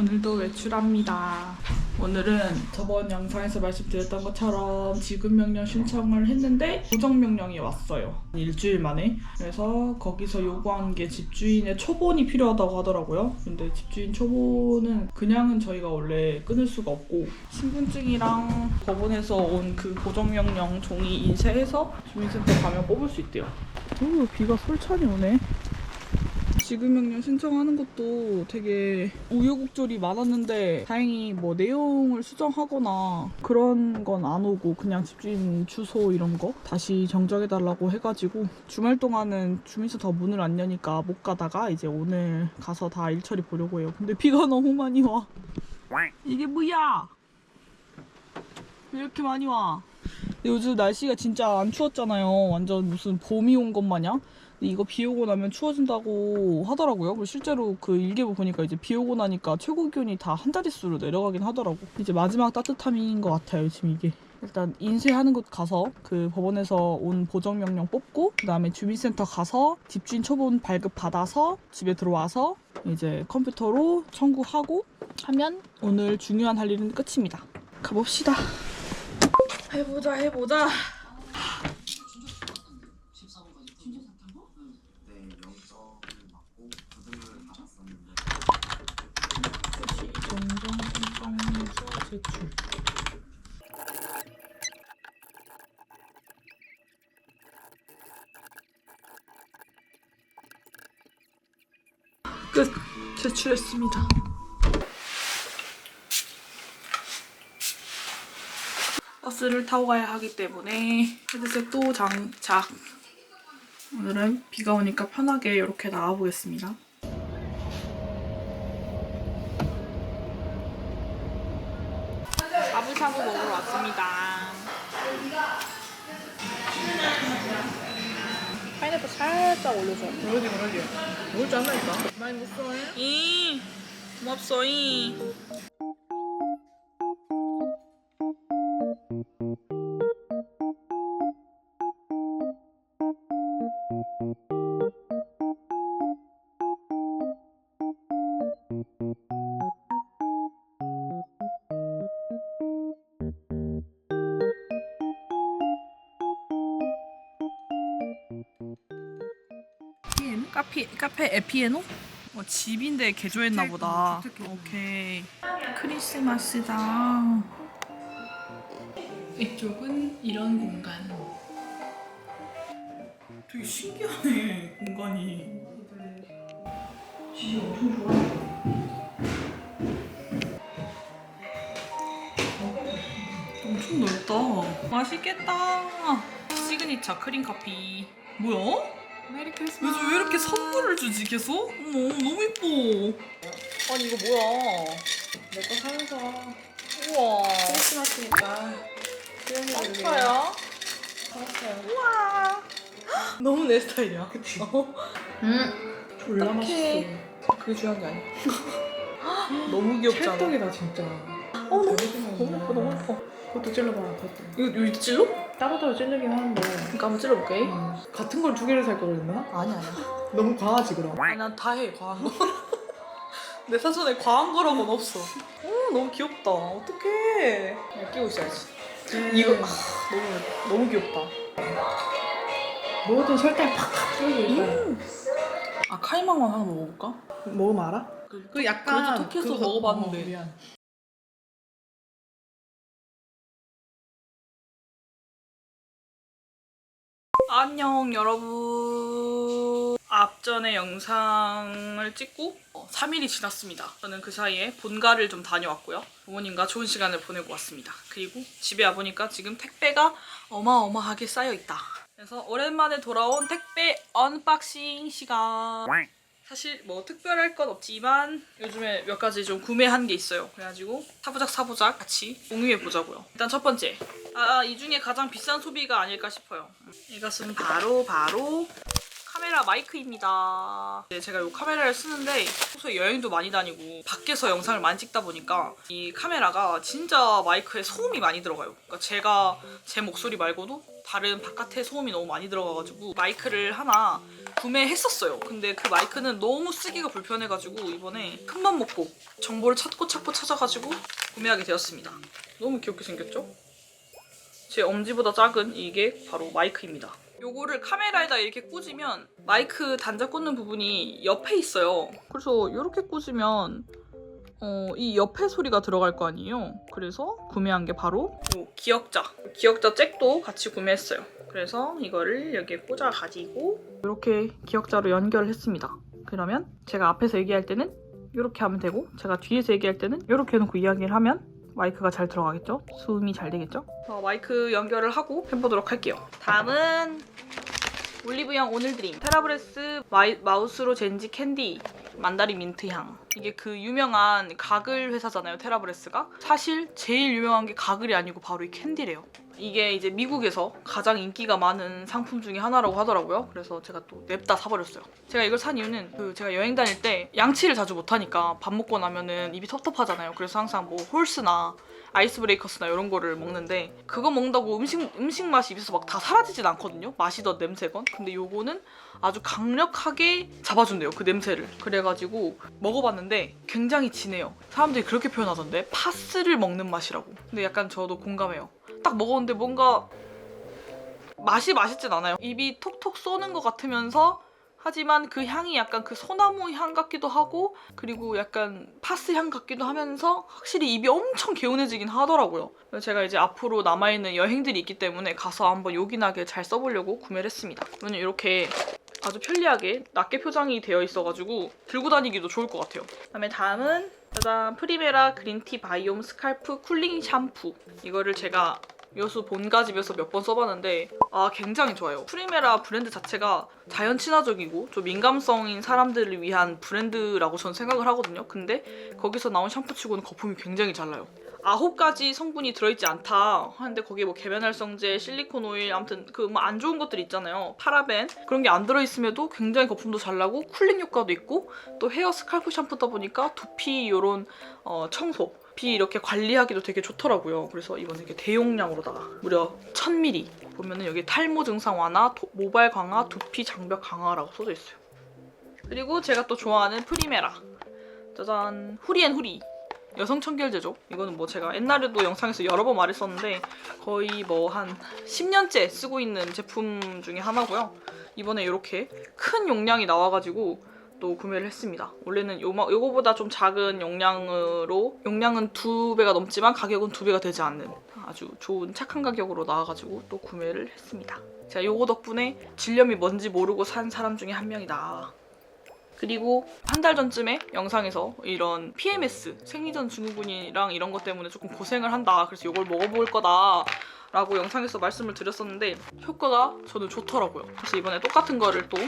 오늘도 외출합니다. 오늘은 저번 영상에서 말씀드렸던 것처럼 지급명령 신청을 했는데 고정명령이 왔어요. 일주일 만에. 그래서 거기서 요구한 게 집주인의 초본이 필요하다고 하더라고요. 근데 집주인 초본은 그냥은 저희가 원래 끊을 수가 없고 신분증이랑 법원에서 온 그 고정명령 종이 인쇄해서 주민센터 가면 뽑을 수 있대요. 오, 비가 솔찬히 오네. 지급명령 신청하는 것도 되게 우여곡절이 많았는데 다행히 뭐 내용을 수정하거나 그런 건 안 오고 그냥 집주인 주소 이런 거 다시 정정해달라고 해가지고 주말 동안은 주민센터 문을 안 여니까 못 가다가 이제 오늘 가서 다 일처리 보려고 해요. 근데 비가 너무 많이 와. 이게 뭐야? 왜 이렇게 많이 와? 요즘 날씨가 진짜 안 추웠잖아요. 완전 무슨 봄이 온 것 마냥. 이거 비 오고 나면 추워진다고 하더라고요. 그리고 실제로 그 일기예보 보니까 이제 비 오고 나니까 최고 기온이 다 한 자릿수로 내려가긴 하더라고. 이제 마지막 따뜻함인 것 같아요, 지금 이게. 일단 인쇄하는 곳 가서 그 법원에서 온 보정명령 뽑고 그 다음에 주민센터 가서 집주인 초본 발급 받아서 집에 들어와서 이제 컴퓨터로 청구하고 하면 오늘 중요한 할 일은 끝입니다. 가봅시다. 해보자. 정정신청서 제출. 끝. 제출했습니다. 버스를 타고 가야 하기 때문에 헤드셋도 장착. 오늘은 비가 오니까 편하게 이렇게 나와보겠습니다. 샤브샤브 먹으러 왔습니다. 파인애플 살짝 올려줘요. 그러지. 먹을 줄 안다니까. 많이 못 써요? 고맙소이. 카페 에피에노? 집인데 개조했나 보다. 오케이. 크리스마스다. 이쪽은 이런 공간. 되게 신기하네, 공간이. 집이 엄청 좋아. 엄청 넓다. 맛있겠다. 시그니처 크림 커피. 뭐야? 메리 크리스마스. 요즘 왜 이렇게 선물을 주지 계속? 어머, 너무 예뻐. 아니 이거 뭐야? 내 거 사면서 우와. 크리스마스니까 산타야? 사왔어요. 우와. 너무 내 스타일이야. 그치? 졸라 맛있어. 그게 중요한 게 아니야. 너무 귀엽잖아. 찰떡이다 진짜. 너무 너무 예뻐, 너무 예뻐. 그것도 찔러봐. 그것도. 이거 여기 찔러? 따로따로 찔르긴 하는데 그러니까 한번 찔러볼게. 같은 걸 두 개를 살 걸 그랬나? 아니야. 너무 과하지 그럼. 난 다 해, 과한 거. 내 사전에 과한 거라고는 없어. 너무 귀엽다. 어떡해. 야, 끼고 있어야지. 이거 너무 귀엽다. 뭐든 설탕 팍팍 찔러주니까. 카이망만 하나 먹어볼까? 먹으면 알아? 그 약간 그래도 톡해서 그거- 먹어봤는데. 미안. 안녕 여러분. 앞전에 영상을 찍고 3일이 지났습니다. 저는 그 사이에 본가를 좀 다녀왔고요. 부모님과 좋은 시간을 보내고 왔습니다. 그리고 집에 와보니까 지금 택배가 어마어마하게 쌓여있다. 그래서 오랜만에 돌아온 택배 언박싱 시간. 사실 뭐 특별할 건 없지만 요즘에 몇 가지 좀 구매한 게 있어요. 그래가지고 사부작 같이 공유해보자고요. 일단 첫 번째. 이 중에 가장 비싼 소비가 아닐까 싶어요. 이것은 바로 카메라 마이크입니다. 제가 이 카메라를 쓰는데 평소에 여행도 많이 다니고 밖에서 영상을 많이 찍다 보니까 이 카메라가 진짜 마이크에 소음이 많이 들어가요. 그러니까 제가 제 목소리 말고도 다른 바깥에 소음이 너무 많이 들어가가지고 마이크를 하나 구매했었어요. 근데 그 마이크는 너무 쓰기가 불편해가지고 이번에 큰맘 먹고 정보를 찾고 찾아가지고 구매하게 되었습니다. 너무 귀엽게 생겼죠? 제 엄지보다 작은 이게 바로 마이크입니다. 요거를 카메라에다 이렇게 꽂으면 마이크 단자 꽂는 부분이 옆에 있어요. 그래서 이렇게 꽂으면 이 옆에 소리가 들어갈 거 아니에요. 그래서 구매한 게 바로 요 기역자 잭도 같이 구매했어요. 그래서 이거를 여기에 꽂아가지고 이렇게 기역자로 연결을 했습니다. 그러면 제가 앞에서 얘기할 때는 이렇게 하면 되고 제가 뒤에서 얘기할 때는 이렇게 해놓고 이야기를 하면 마이크가 잘 들어가겠죠? 소음이 잘 되겠죠? 마이크 연결을 하고 해보도록 할게요. 다음은 올리브영 오늘 드림 테라브레스 마우스로 젠지 캔디 만다린 민트 향. 이게 그 유명한 가글 회사잖아요, 테라브레스가. 사실 제일 유명한 게 가글이 아니고 바로 이 캔디래요. 이게 이제 미국에서 가장 인기가 많은 상품 중에 하나라고 하더라고요. 그래서 제가 또 냅다 사버렸어요. 제가 이걸 산 이유는 제가 여행 다닐 때 양치를 자주 못하니까 밥 먹고 나면은 입이 텁텁하잖아요. 그래서 항상 뭐 홀스나 아이스 브레이커스나 이런 거를 먹는데 그거 먹는다고 음식 맛이 입에서 막 다 사라지진 않거든요. 맛이든 냄새건. 근데 요거는 아주 강력하게 잡아준대요, 그 냄새를. 그래가지고 먹어봤는데 굉장히 진해요. 사람들이 그렇게 표현하던데 파스를 먹는 맛이라고. 근데 약간 저도 공감해요. 딱 먹었는데 뭔가 맛이 맛있진 않아요. 입이 톡톡 쏘는 것 같으면서 하지만 그 향이 약간 그 소나무 향 같기도 하고 그리고 약간 파스 향 같기도 하면서 확실히 입이 엄청 개운해지긴 하더라고요. 그래서 제가 이제 앞으로 남아있는 여행들이 있기 때문에 가서 한번 요긴하게 잘 써보려고 구매를 했습니다. 왜냐면 이렇게 아주 편리하게 낱개 표장이 되어 있어가지고 들고 다니기도 좋을 것 같아요. 그다음에 다음은 짜잔, 프리메라 그린티 바이옴 스칼프 쿨링 샴푸. 이거를 제가 여수 본가집에서 몇 번 써봤는데 굉장히 좋아요. 프리메라 브랜드 자체가 자연 친화적이고 좀 민감성인 사람들을 위한 브랜드라고 전 생각을 하거든요. 근데 거기서 나온 샴푸치고는 거품이 굉장히 잘 나요. 9가지 성분이 들어있지 않다 하는데 거기에 뭐 계면활성제, 실리콘 오일, 아무튼 그 뭐 안 좋은 것들 있잖아요. 파라벤 그런 게 안 들어있음에도 굉장히 거품도 잘 나고 쿨링 효과도 있고 또 헤어 스칼프 샴푸다 보니까 두피 요런 청소 피 이렇게 관리하기도 되게 좋더라고요. 그래서 이번에 이렇게 대용량으로다가 무려 1000ml 보면은 여기 탈모 증상 완화, 모발 강화, 두피 장벽 강화라고 써져 있어요. 그리고 제가 또 좋아하는 프리메라 짜잔, 후리앤후리 여성 청결제죠. 이거는 뭐 제가 옛날에도 영상에서 여러 번 말했었는데 거의 뭐 한 10년째 쓰고 있는 제품 중에 하나고요. 이번에 이렇게 큰 용량이 나와가지고 또 구매를 했습니다. 원래는 요거보다 좀 작은 용량으로 용량은 2배가 넘지만 가격은 2배가 되지 않는 아주 좋은 착한 가격으로 나와가지고 또 구매를 했습니다. 제가 요거 덕분에 질염이 뭔지 모르고 산 사람 중에 한 명이다. 그리고 한 달 전쯤에 영상에서 이런 PMS, 생리전 증후군이랑 이런 것 때문에 조금 고생을 한다. 그래서 이걸 먹어볼 거다. 라고 영상에서 말씀을 드렸었는데 효과가 저는 좋더라고요. 그래서 이번에 똑같은 거를 또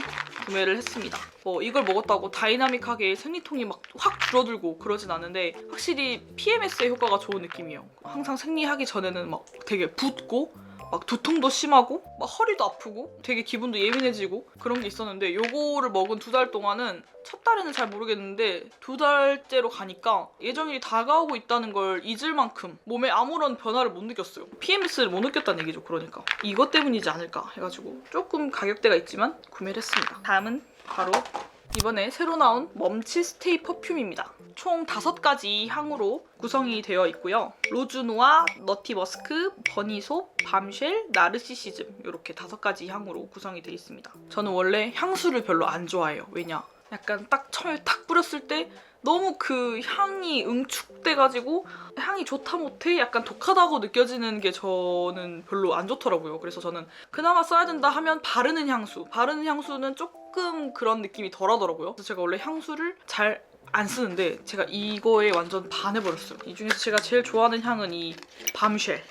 구매를 했습니다. 이걸 먹었다고 다이나믹하게 생리통이 막 확 줄어들고 그러진 않는데 확실히 PMS의 효과가 좋은 느낌이에요. 항상 생리하기 전에는 막 되게 붓고 막 두통도 심하고 막 허리도 아프고 되게 기분도 예민해지고 그런 게 있었는데 요거를 먹은 2달 동안은 첫 달에는 잘 모르겠는데 2달째로 가니까 예정일이 다가오고 있다는 걸 잊을 만큼 몸에 아무런 변화를 못 느꼈어요. PMS를 못 느꼈다는 얘기죠. 그러니까 이것 때문이지 않을까 해가지고 조금 가격대가 있지만 구매를 했습니다. 다음은 바로 이번에 새로 나온 멈치 스테이 퍼퓸입니다. 총 5가지 향으로 구성이 되어 있고요. 로즈누아, 너티머스크, 버니소, 밤쉘, 나르시시즘 이렇게 5가지 향으로 구성이 되어 있습니다. 저는 원래 향수를 별로 안 좋아해요. 왜냐? 약간 딱 처음에 탁 뿌렸을 때 너무 그 향이 응축돼가지고 향이 좋다 못해 약간 독하다고 느껴지는 게 저는 별로 안 좋더라고요. 그래서 저는 그나마 써야 된다 하면 바르는 향수는 조금 그런 느낌이 덜하더라고요. 그래서 제가 원래 향수를 잘 안 쓰는데 제가 이거에 완전 반해버렸어요. 이 중에서 제가 제일 좋아하는 향은 이 밤쉘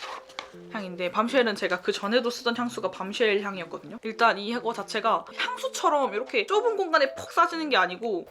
향인데 밤쉘은 제가 그 전에도 쓰던 향수가 밤쉘 향이었거든요. 일단 이거 자체가 향수처럼 이렇게 좁은 공간에 푹 싸지는 게 아니고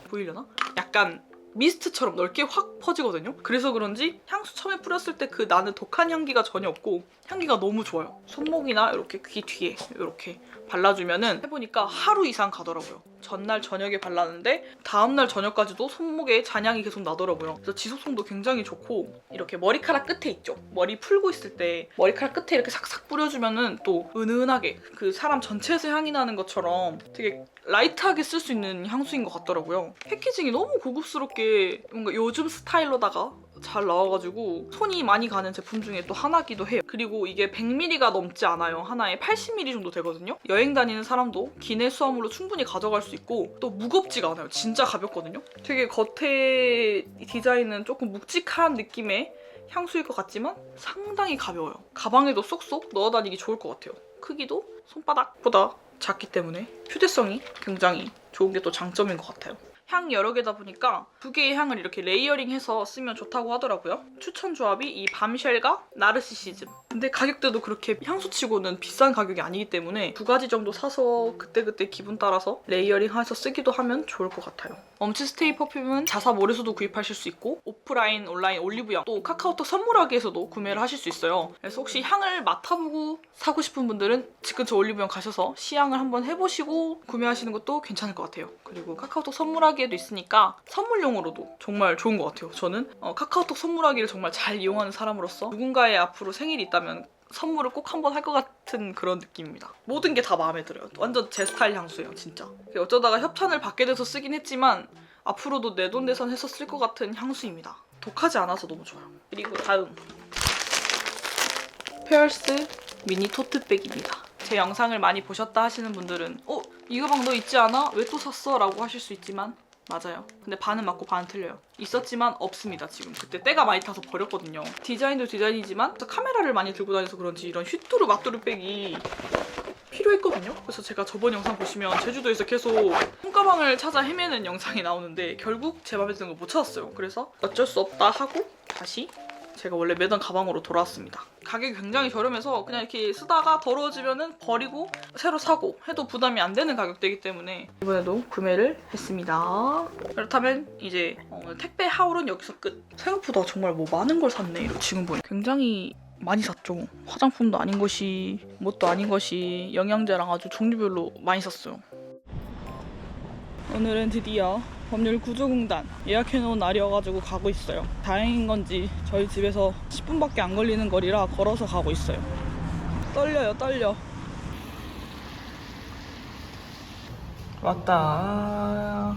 보이려나? 약간 미스트처럼 넓게 확 퍼지거든요. 그래서 그런지 향수 처음에 뿌렸을 때 그 나는 독한 향기가 전혀 없고 향기가 너무 좋아요. 손목이나 이렇게 귀 뒤에 이렇게 발라주면은 해보니까 하루 이상 가더라고요. 전날 저녁에 발랐는데 다음날 저녁까지도 손목에 잔향이 계속 나더라고요. 그래서 지속성도 굉장히 좋고 이렇게 머리카락 끝에 있죠. 머리 풀고 있을 때 머리카락 끝에 이렇게 삭삭 뿌려주면은 또 은은하게 그 사람 전체에서 향이 나는 것처럼 되게 라이트하게 쓸 수 있는 향수인 것 같더라고요. 패키징이 너무 고급스럽게 뭔가 요즘 스타일로다가 잘 나와가지고 손이 많이 가는 제품 중에 또 하나기도 해요. 그리고 이게 100ml가 넘지 않아요. 하나에 80ml 정도 되거든요. 여행 다니는 사람도 기내 수화물로 충분히 가져갈 수 있고 또 무겁지가 않아요. 진짜 가볍거든요. 되게 겉에 디자인은 조금 묵직한 느낌의 향수일 것 같지만 상당히 가벼워요. 가방에도 쏙쏙 넣어 다니기 좋을 것 같아요. 크기도 손바닥보다 작기 때문에 휴대성이 굉장히 좋은 게 또 장점인 것 같아요. 향 여러 개다 보니까 두 개의 향을 이렇게 레이어링해서 쓰면 좋다고 하더라고요. 추천 조합이 이 밤쉘과 나르시시즘. 근데 가격대도 그렇게 향수치고는 비싼 가격이 아니기 때문에 두 가지 정도 사서 그때그때 기분 따라서 레이어링해서 쓰기도 하면 좋을 것 같아요. 엄치스테이 퍼퓸은 자사 몰에서도 구입하실 수 있고 오프라인, 온라인, 올리브영 또 카카오톡 선물하기에서도 구매를 하실 수 있어요. 그래서 혹시 향을 맡아보고 사고 싶은 분들은 집 근처 올리브영 가셔서 시향을 한번 해보시고 구매하시는 것도 괜찮을 것 같아요. 그리고 카카오톡 선물하기에도 있으니까 선물용으로도 정말 좋은 것 같아요. 저는 카카오톡 선물하기를 정말 잘 이용하는 사람으로서 누군가의 앞으로 생일이 있다면 선물을 꼭 한번 할 것 같은 그런 느낌입니다. 모든 게 다 마음에 들어요. 완전 제 스타일 향수예요, 진짜. 어쩌다가 협찬을 받게 돼서 쓰긴 했지만 앞으로도 내돈내산해서 쓸 것 같은 향수입니다. 독하지 않아서 너무 좋아요. 그리고 다음 페얼스 미니 토트백입니다. 제 영상을 많이 보셨다 하시는 분들은 이 가방 너 있지 않아? 왜 또 샀어? 라고 하실 수 있지만 맞아요. 근데 반은 맞고 반은 틀려요. 있었지만 없습니다, 지금. 그때 때가 많이 타서 버렸거든요. 디자인도 디자인이지만 카메라를 많이 들고 다녀서 그런지 이런 휘뚜루 마뚜루 백이 필요했거든요. 그래서 제가 저번 영상 보시면 제주도에서 계속 손가방을 찾아 헤매는 영상이 나오는데 결국 제 맘에 드는 거 못 찾았어요. 그래서 어쩔 수 없다 하고 다시 제가 원래 매던 가방으로 돌아왔습니다. 가격이 굉장히 저렴해서 그냥 이렇게 쓰다가 더러워지면은 버리고 새로 사고 해도 부담이 안 되는 가격대이기 때문에 이번에도 구매를 했습니다. 그렇다면 이제 택배 하울은 여기서 끝. 생각보다 정말 뭐 많은 걸 샀네. 지금 보니 굉장히 많이 샀죠. 화장품도 아닌 것이 뭣도 아닌 것이 영양제랑 아주 종류별로 많이 샀어요. 오늘은 드디어 법률 구조공단 예약해놓은 날이어가지고 가고 있어요. 다행인 건지 저희 집에서 10분밖에 안 걸리는 거리라 걸어서 가고 있어요. 떨려요, 떨려. 왔다.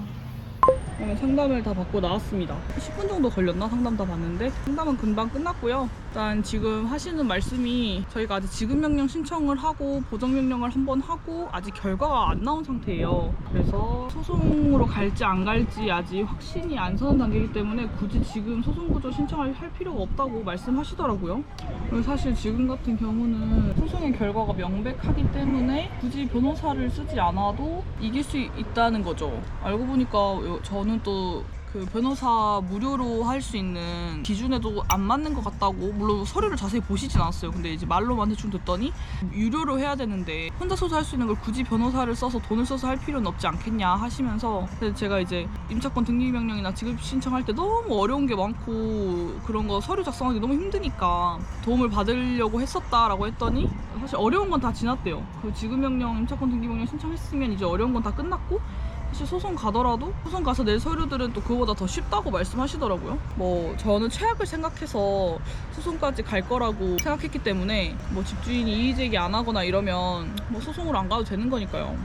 상담을 다 받고 나왔습니다. 10분 정도 걸렸나? 상담 다 받는데 상담은 금방 끝났고요. 일단 지금 하시는 말씀이 저희가 아직 지급명령 신청을 하고 보정명령을 한번 하고 아직 결과가 안 나온 상태예요. 그래서 소송으로 갈지 안 갈지 아직 확신이 안 서는 단계이기 때문에 굳이 지금 소송구조 신청을 할 필요가 없다고 말씀하시더라고요. 그리고 사실 지금 같은 경우는 소송의 결과가 명백하기 때문에 굳이 변호사를 쓰지 않아도 이길 수 있다는 거죠. 알고 보니까 저는 또 그 변호사 무료로 할 수 있는 기준에도 안 맞는 것 같다고, 물론 서류를 자세히 보시진 않았어요. 근데 이제 말로만 대충 듣더니 유료로 해야 되는데 혼자서도 할 수 있는 걸 굳이 변호사를 써서 돈을 써서 할 필요는 없지 않겠냐 하시면서, 근데 제가 이제 임차권 등기명령이나 지급 신청할 때 너무 어려운 게 많고 그런 거 서류 작성하기 너무 힘드니까 도움을 받으려고 했었다라고 했더니 사실 어려운 건 다 지났대요. 그 지급명령, 임차권 등기명령 신청했으면 이제 어려운 건 다 끝났고 사실 소송 가더라도 소송 가서 낼 서류들은 또 그거보다 더 쉽다고 말씀하시더라고요. 뭐 저는 최악을 생각해서 소송까지 갈 거라고 생각했기 때문에 뭐 집주인이 이의제기 안 하거나 이러면 뭐 소송으로 안 가도 되는 거니까요.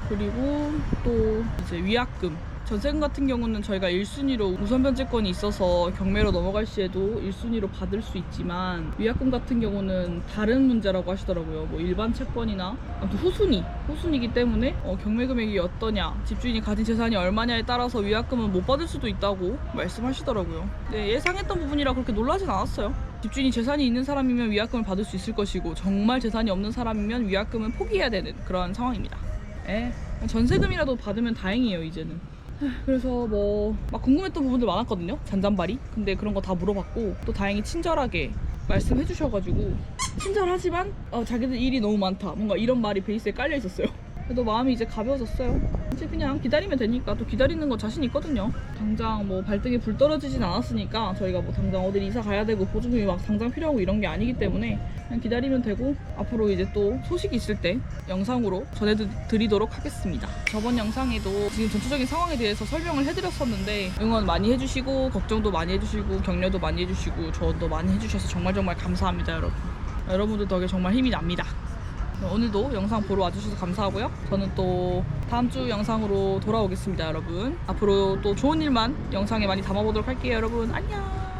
그리고 또 이제 위약금, 전세금 같은 경우는 저희가 1순위로 우선 변제권이 있어서 경매로 넘어갈 시에도 1순위로 받을 수 있지만 위약금 같은 경우는 다른 문제라고 하시더라고요. 뭐 일반 채권이나 아무튼 후순위이기 때문에 경매 금액이 어떠냐, 집주인이 가진 재산이 얼마냐에 따라서 위약금은 못 받을 수도 있다고 말씀하시더라고요. 네, 예상했던 부분이라 그렇게 놀라진 않았어요. 집주인이 재산이 있는 사람이면 위약금을 받을 수 있을 것이고 정말 재산이 없는 사람이면 위약금은 포기해야 되는 그런 상황입니다. 전세금이라도 받으면 다행이에요, 이제는. 그래서 뭐 막 궁금했던 부분들 많았거든요. 잔잔바리. 근데 그런 거 다 물어봤고 또 다행히 친절하게 말씀해 주셔가지고, 친절하지만 자기들 일이 너무 많다, 뭔가 이런 말이 베이스에 깔려 있었어요. 그래도 마음이 이제 가벼워졌어요. 이제 그냥 기다리면 되니까 또 기다리는 거 자신 있거든요. 당장 뭐 발등에 불 떨어지진 않았으니까 저희가 뭐 당장 어딜 이사 가야 되고 보증금이 막 당장 필요하고 이런 게 아니기 때문에 그냥 기다리면 되고 앞으로 이제 또 소식이 있을 때 영상으로 전해드리도록 하겠습니다. 저번 영상에도 지금 전체적인 상황에 대해서 설명을 해드렸었는데 응원 많이 해주시고 걱정도 많이 해주시고 격려도 많이 해주시고 조언도 많이 해주셔서 정말 감사합니다 여러분. 여러분들 덕에 정말 힘이 납니다. 오늘도 영상 보러 와주셔서 감사하고요. 저는 또 다음 주 영상으로 돌아오겠습니다 여러분. 앞으로 또 좋은 일만 영상에 많이 담아보도록 할게요 여러분. 안녕.